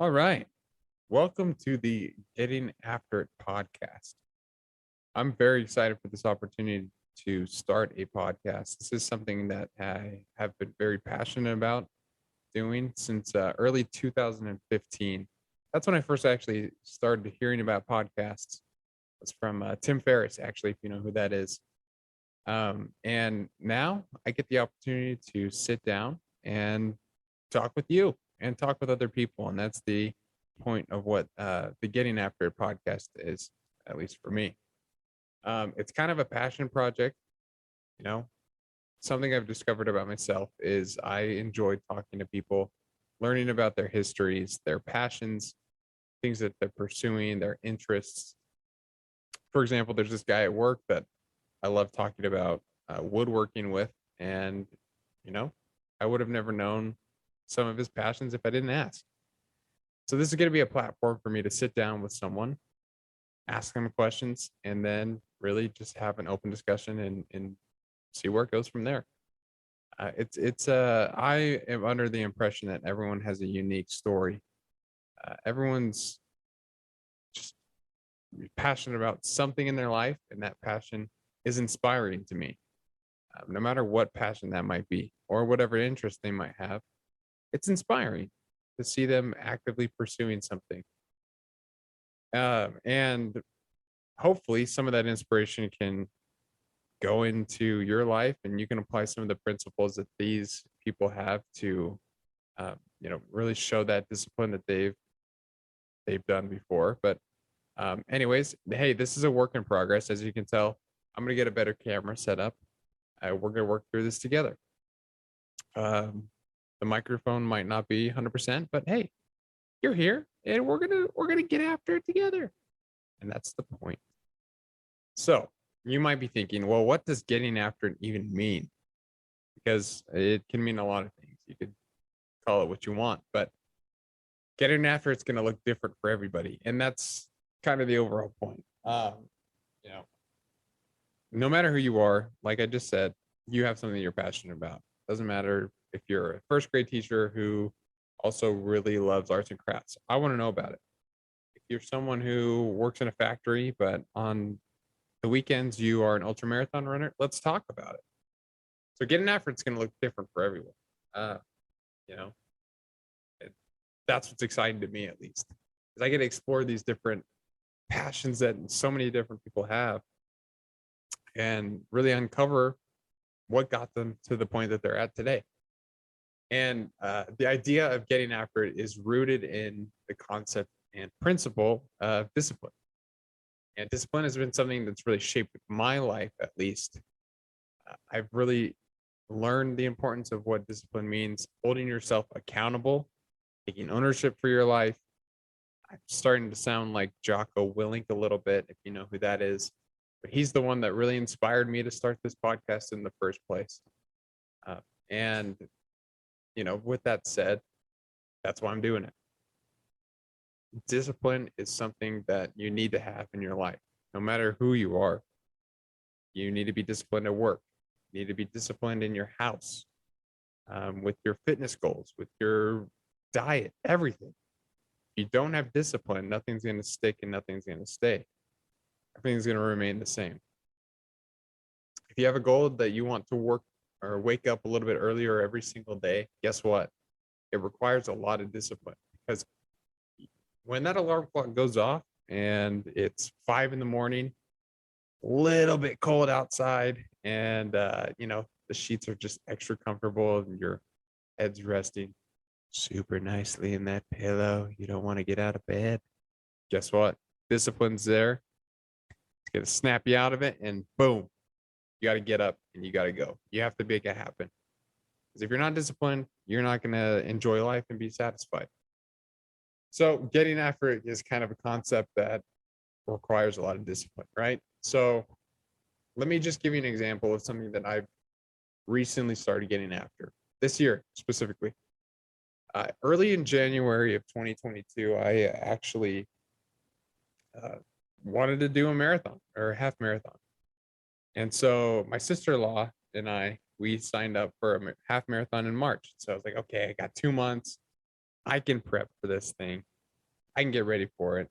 All right. Welcome to the Getting After It podcast. I'm very excited for this opportunity to start a podcast. This is something that I have been very passionate about doing since early 2015. That's when I first actually started hearing about podcasts. It's from Tim Ferriss, actually, if you know who that is. And now I get the opportunity to sit down and talk with you and talk with other people. And that's the point of what the Getting After It podcast is, at least for me. It's kind of a passion project, you know. Something I've discovered about myself is I enjoy talking to people, learning about their histories, their passions, things that they're pursuing, their interests. For example, there's this guy at work that I love talking about woodworking with, and you know, I would have never known some of his passions if I didn't ask. So this is going to be a platform for me to sit down with someone, ask them questions, and then really just have an open discussion and see where it goes from there. I am under the impression that everyone has a unique story. Everyone's just passionate about something in their life, and that passion is inspiring to me. No matter what passion that might be or whatever interest they might have, it's inspiring to see them actively pursuing something. And hopefully, some of that inspiration can go into your life, and you can apply some of the principles that these people have to, really show that discipline that they've done before. But anyways, hey, this is a work in progress. As you can tell, I'm gonna get a better camera set up. We're gonna work through this together. The microphone might not be 100%, but hey, you're here, and we're gonna get after it together, and that's the point. So you might be thinking, well, what does getting after it even mean? Because it can mean a lot of things. You could call it what you want, but getting after it's going to look different for everybody, and that's kind of the overall point. You know, no matter who you are, like I just said, you have something you're passionate about. Doesn't matter if you're a first grade teacher who also really loves arts and crafts. I want to know about it. If you're someone who works in a factory, but on the weekends you are an ultra marathon runner, let's talk about it. So getting after it's going to look different for everyone. Uh, you know, it, that's what's exciting to me, at least, is I get to explore these different passions that so many different people have, and really uncover what got them to the point that they're at today. And the idea of getting after it is rooted in the concept and principle of discipline. And discipline has been something that's really shaped my life, at least. I've really learned the importance of what discipline means, holding yourself accountable, taking ownership for your life. I'm starting to sound like Jocko Willink a little bit, if you know who that is. But he's the one that really inspired me to start this podcast in the first place. And, with that said, that's why I'm doing it. Discipline is something that you need to have in your life, no matter who you are. You need to be disciplined at work. You need to be disciplined in your house, with your fitness goals, with your diet, everything. If you don't have discipline, nothing's going to stick and nothing's going to stay. Everything's going to remain the same. If you have a goal that you want to work or wake up a little bit earlier every single day, guess what? It requires a lot of discipline, because when that alarm clock goes off and it's 5 in the morning, a little bit cold outside, and the sheets are just extra comfortable and your head's resting super nicely in that pillow. You don't want to get out of bed. Guess what? Discipline's there. It's gonna snap you out of it, and boom, you got to get up and you got to go. You have to make it happen. Because if you're not disciplined, you're not going to enjoy life and be satisfied. So getting after it is kind of a concept that requires a lot of discipline, right? So let me just give you an example of something that I've recently started getting after this year specifically. Early in January of 2022, I actually wanted to do a marathon or a half marathon. And so my sister-in-law and we signed up for a half marathon in March. So I was like, okay, I got 2 months. I can prep for this thing. I can get ready for it.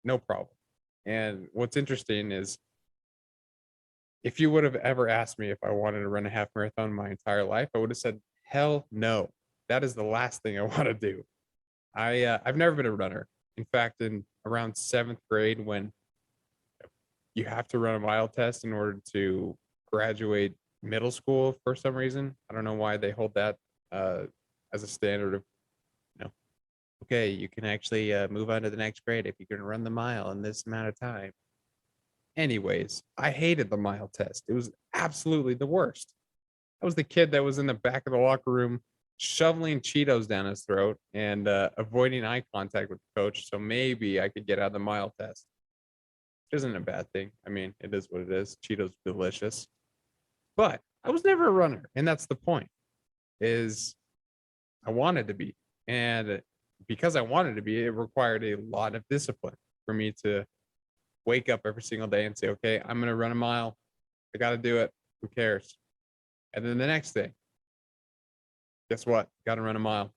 No problem. And what's interesting is if you would have ever asked me if I wanted to run a half marathon my entire life, I would have said, hell no. That is the last thing I want to do. I've never been a runner. In fact, in around 7th grade, when you have to run a mile test in order to graduate middle school for some reason. I don't know why they hold that uh, as a standard of, okay, you can actually move on to the next grade if you can run the mile in this amount of time. Anyways, I hated the mile test. It was absolutely the worst. I was the kid that was in the back of the locker room shoveling Cheetos down his throat and avoiding eye contact with the coach. So maybe I could get out of the mile test. Isn't a bad thing. I mean, it is what it is. Cheetos delicious. But I was never a runner, and that's the point. Is I wanted to be. And because I wanted to be, it required a lot of discipline for me to wake up every single day and say, okay, I'm going to run a mile. I got to do it. Who cares? And then the next day, guess what? Got to run a mile.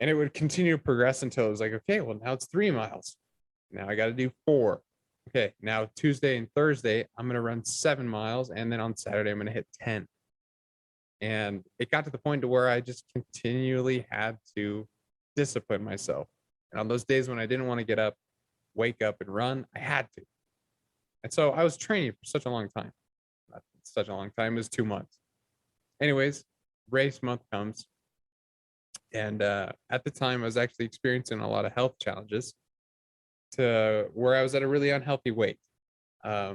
And it would continue to progress until it was like, okay, well, now it's 3 miles. Now I got to do 4. Okay, now Tuesday and Thursday, I'm going to run 7 miles. And then on Saturday, I'm going to hit 10. And it got to the point to where I just continually had to discipline myself. And on those days when I didn't want to get up, wake up and run, I had to. And so I was training for such a long time. Not such a long time, it was 2 months. Anyways, race month comes. And at the time, I was actually experiencing a lot of health challenges to where I was at a really unhealthy weight. I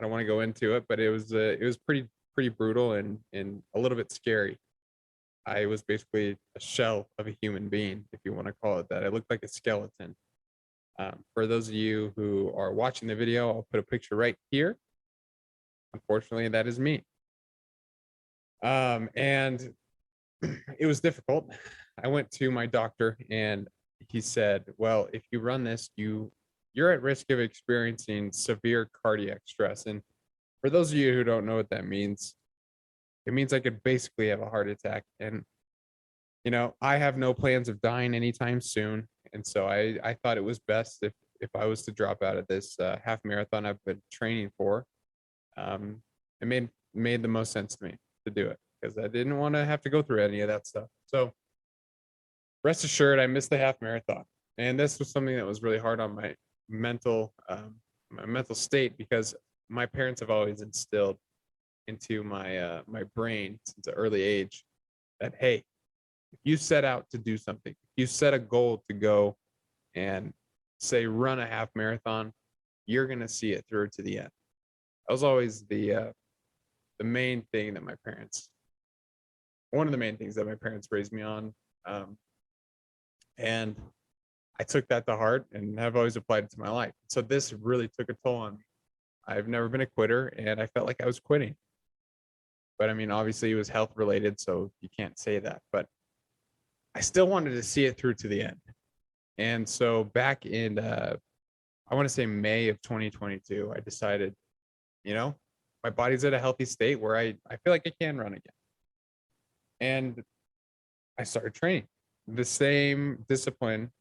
don't want to go into it, but it was pretty brutal and a little bit scary. I was basically a shell of a human being, if you want to call it that. I looked like a skeleton. For those of you who are watching the video, I'll put a picture right here. Unfortunately, that is me. And it was difficult. I went to my doctor and he said, well, if you run this, you're at risk of experiencing severe cardiac stress. And for those of you who don't know what that means, it means I could basically have a heart attack. And, I have no plans of dying anytime soon. And so I thought it was best if I was to drop out of this half marathon I've been training for. It made the most sense to me to do it because I didn't want to have to go through any of that stuff. So rest assured, I missed the half marathon. And this was something that was really hard on my mental state because my parents have always instilled into my brain since an early age that, hey, if you set out to do something, if you set a goal to go and say run a half marathon, you're going to see it through to the end. That was always the main thing that one of the main things that my parents raised me on. And I took that to heart and have always applied it to my life. So this really took a toll on me. I've never been a quitter and I felt like I was quitting. But I mean, obviously it was health related, so you can't say that. But I still wanted to see it through to the end. And so back in, I want to say May of 2022, I decided, my body's at a healthy state where I feel like I can run again. And I started training. The same discipline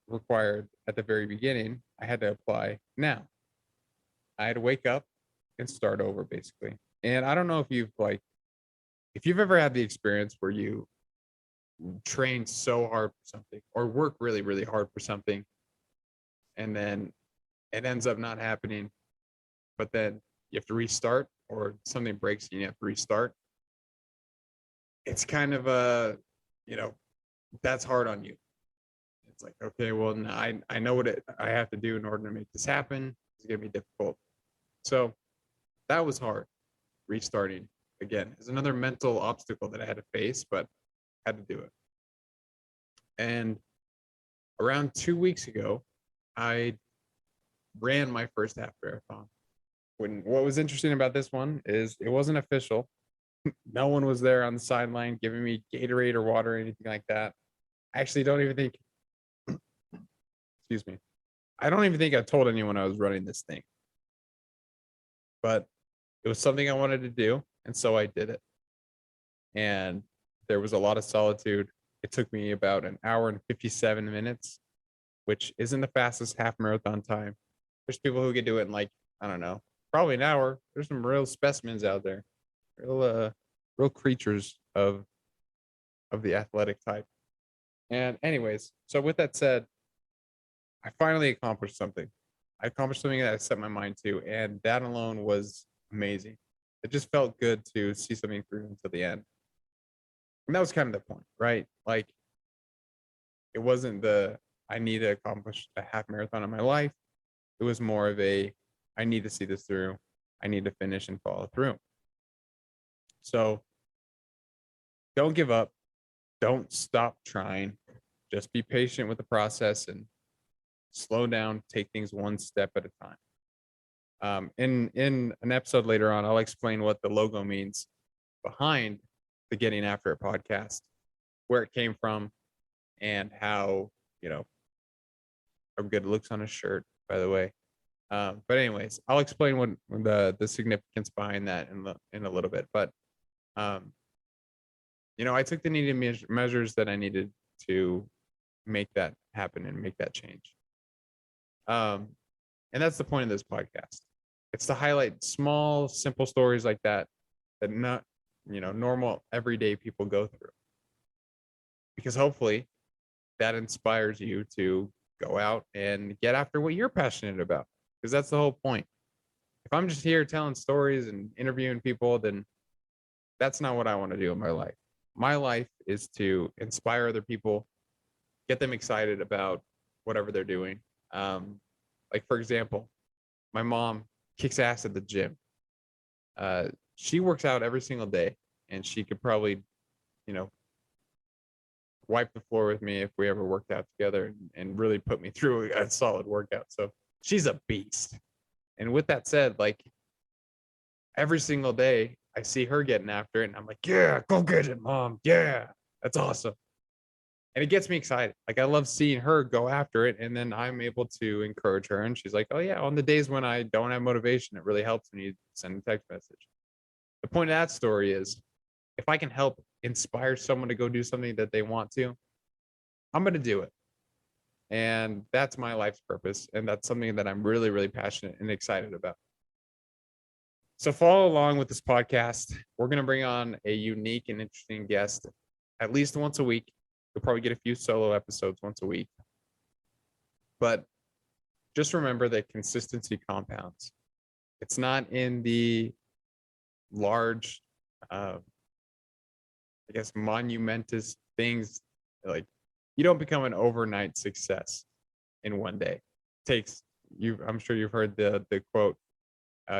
required at the very beginning, I had to apply now. I had to wake up and start over basically. And I don't know if you've ever had the experience where you train so hard for something or work really, really hard for something and then it ends up not happening, but then you have to restart or something breaks and you have to restart. It's kind of that's hard on you. It's like, okay, well, I know what I have to do in order to make this happen. It's going to be difficult. So that was hard. Restarting again is another mental obstacle that I had to face, but I had to do it. And around 2 weeks ago, I ran my first half marathon. What was interesting about this one is it wasn't official. No one was there on the sideline giving me Gatorade or water or anything like that. I actually don't even think, excuse me, I don't even think I told anyone I was running this thing. But it was something I wanted to do, and so I did it. And there was a lot of solitude. It took me about an hour and 57 minutes, which isn't the fastest half marathon time. There's people who could do it in like, I don't know, probably an hour. There's some real specimens out there, real creatures of the athletic type. And anyways, so with that said, I finally accomplished something. I accomplished something that I set my mind to, and that alone was amazing. It just felt good to see something through until the end. And that was kind of the point, right? Like, it wasn't the I need to accomplish a half marathon in my life. It was more of a I need to see this through. I need to finish and follow through. So don't give up. Don't stop trying. Just be patient with the process and slow down, take things one step at a time. In an episode later on, I'll explain what the logo means behind the Getting After It podcast, where it came from, and how, how good it looks on a shirt, by the way. But anyways, I'll explain what the significance behind that in a little bit. But I took the needed measures that I needed to make that happen and make that change. And that's the point of this podcast. It's to highlight small, simple stories like that not, normal, everyday people go through. Because hopefully that inspires you to go out and get after what you're passionate about. Because that's the whole point. If I'm just here telling stories and interviewing people, then that's not what I want to do in my life. My life is to inspire other people, get them excited about whatever they're doing. Like, for example, my mom kicks ass at the gym. She works out every single day, and she could probably, wipe the floor with me if we ever worked out together and really put me through a solid workout. So she's a beast. And with that said, like, every single day I see her getting after it, and I'm like, yeah, go get it, mom. Yeah, that's awesome. And it gets me excited. Like, I love seeing her go after it, and then I'm able to encourage her. And she's like, oh yeah, on the days when I don't have motivation, it really helps when you send a text message. The point of that story is, if I can help inspire someone to go do something that they want to, I'm going to do it. And that's my life's purpose. And that's something that I'm really, really passionate and excited about. So follow along with this podcast. We're going to bring on a unique and interesting guest at least once a week. You'll probably get a few solo episodes once a week. But just remember that consistency compounds. It's not in the large, monumentous things. Like, you don't become an overnight success in one day. I'm sure you've heard the quote,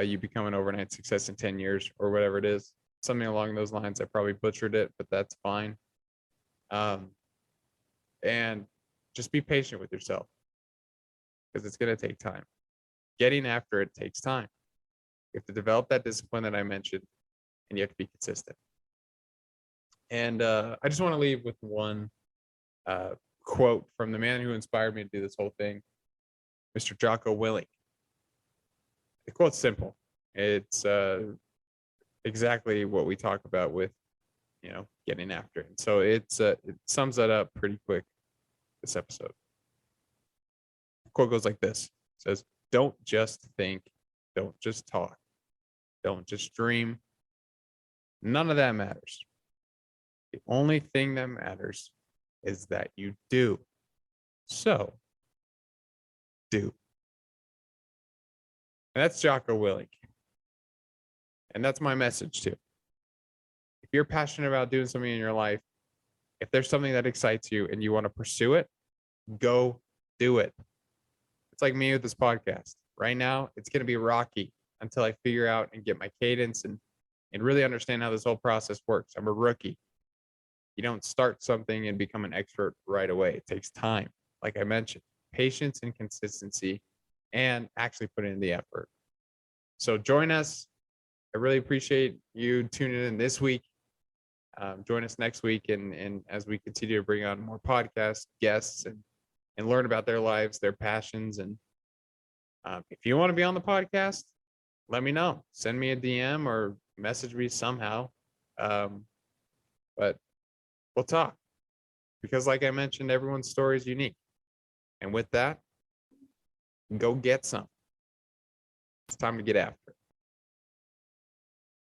you become an overnight success in 10 years or whatever it is. Something along those lines. I probably butchered it, but that's fine. And just be patient with yourself, because it's going to take time. Getting after it takes time. You have to develop that discipline that I mentioned, and you have to be consistent. And I just want to leave with one quote from the man who inspired me to do this whole thing, Mr. Jocko Willink. The quote's simple. It's exactly what we talk about with, getting after it. So it sums that up pretty quick, this episode. The quote goes like this. It says, don't just think, don't just talk, don't just dream. None of that matters. The only thing that matters is that you do. So, do. And that's Jocko Willink. And that's my message too. If you're passionate about doing something in your life, if there's something that excites you and you want to pursue it, go do it. It's like me with this podcast. Right now, it's going to be rocky until I figure out and get my cadence and really understand how this whole process works. I'm a rookie. You don't start something and become an expert right away. It takes time. Like I mentioned, patience and consistency, and actually putting in the effort. So join us. I really appreciate you tuning in this week. Join us next week, and as we continue to bring on more podcast guests and learn about their lives, their passions. And if you want to be on the podcast, let me know. Send me a DM or message me somehow. But we'll talk. Because like I mentioned, everyone's story is unique. And with that, go get some. It's time to get after it.